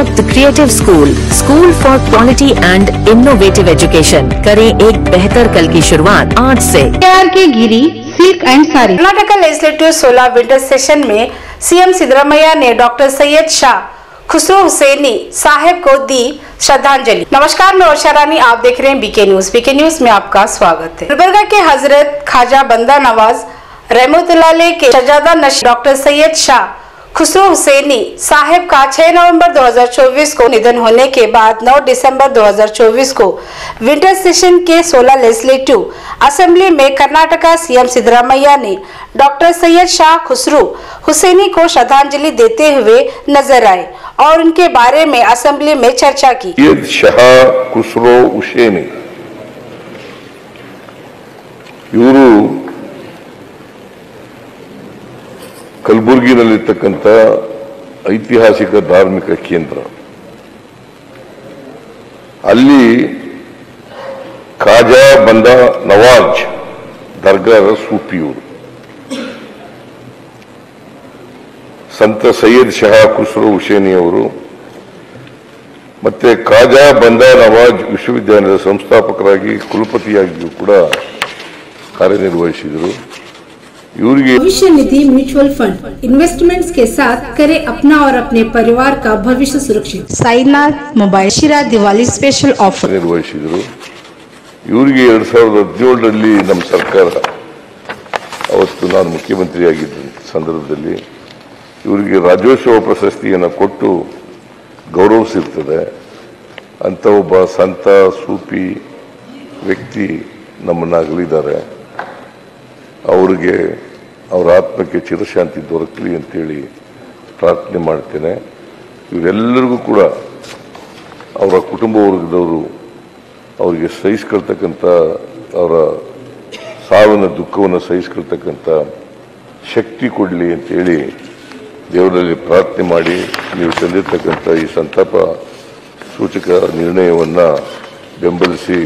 Unlock the creative school for quality and innovative education। करें एक बेहतर कल की शुरुआत आज से। K Giri silk and sari. Karnataka legislative 16 winter session में सीएम सिद्धरामैया ने डॉक्टर सैयद शाह खुसरो हुसैनी साहब को दी श्रद्धांजलि। नमस्कार, मैं वर्षा रानी, आप देख रहे हैं बीके न्यूज। बीके न्यूज में आपका स्वागत है। गुलबर्गा के हजरत ख्वाजा बंदा नवाज रहमतुल्लाह के शहजादा नशीब डॉक्टर सैयद शाह खुसरो हुसैनी साहब का 6 नवंबर 2024 को निधन होने के बाद 9 दिसंबर 2024 को विंटर सेशन के 16 लेजिस्लेटिव असेंबली में कर्नाटका सीएम सिद्धरामैया ने डॉक्टर सैयद शाह खुसरो हुसैनी को श्रद्धांजलि देते हुए नजर आए और उनके बारे में असेंबली में चर्चा की। सैयद शाह खुसरो हुसैनी ಇವರು ಕಲಬುರಗಿನಲ್ಲಿರ್ತಕ್ಕಂಥ ಐತಿಹಾಸಿಕ ಧಾರ್ಮಿಕ ಕೇಂದ್ರ, ಅಲ್ಲಿ ಖ್ವಾಜಾ ಬಂದಾ ನವಾಜ್ ದರ್ಗಾದ ಸೂಫಿಯವರು ಸಂತ ಸೈಯದ್ ಶಾ ಖುಸ್ರೋ ಹುಸೇನಿ ಅವರು ಮತ್ತೆ ಖ್ವಾಜಾ ಬಂದಾ ನವಾಜ್ ವಿಶ್ವವಿದ್ಯಾಲಯದ ಸಂಸ್ಥಾಪಕರಾಗಿ ಕುಲಪತಿಯಾಗಿಯೂ ಕೂಡ ಕಾರ್ಯನಿರ್ವಹಿಸಿದರು। भविष्य निधि म्यूचुअल फंड इन्वेस्टमेंट्स के साथ करे अपना और अपने परिवार का भविष्य सुरक्षित। साईनाथ मोबाइल शिरा दिवाली स्पेशल ऑफर ನಿರ್ವಹಿಸಿದರು। ಇವರಿಗೆ 2017ರಲ್ಲಿ ನಮ್ಮ ಸರ್ಕಾರ, ಅವತ್ತು ನಾನು ಮುಖ್ಯಮಂತ್ರಿಯಾಗಿದ್ದ ಸಂದರ್ಭದಲ್ಲಿ ಇವರಿಗೆ ರಾಜ್ಯೋತ್ಸವ ಪ್ರಶಸ್ತಿಯನ್ನು ಕೊಟ್ಟು ಗೌರವಿಸಿರ್ತದೆ ಅಂತ ಒಬ್ಬ ಸಂತ ಸೂಫಿ ವ್ಯಕ್ತಿ ನಮ್ಮನ್ನು ಅಗಲಿದ್ದಾರೆ। ಅವರಿಗೆ ಅವರ ಆತ್ಮಕ್ಕೆ ಚಿರಶಾಂತಿ ದೊರಕಲಿ ಅಂತೇಳಿ ಪ್ರಾರ್ಥನೆ ಮಾಡ್ತೇನೆ। ಇವರೆಲ್ಲರಿಗೂ ಕೂಡ ಅವರ ಕುಟುಂಬ ವರ್ಗದವರು ಅವರಿಗೆ ಸಹಿಸ್ಕೊಳ್ತಕ್ಕಂಥ, ಅವರ ಸಾವಿನ ದುಃಖವನ್ನು ಸಹಿಸ್ಕೊಳ್ತಕ್ಕಂಥ ಶಕ್ತಿ ಕೊಡಲಿ ಅಂತೇಳಿ ದೇವರಲ್ಲಿ ಪ್ರಾರ್ಥನೆ ಮಾಡಿ ನೀವು ತಂದಿರ್ತಕ್ಕಂಥ ಈ ಸಂತಾಪ ಸೂಚಕ ನಿರ್ಣಯವನ್ನು ಬೆಂಬಲಿಸಿ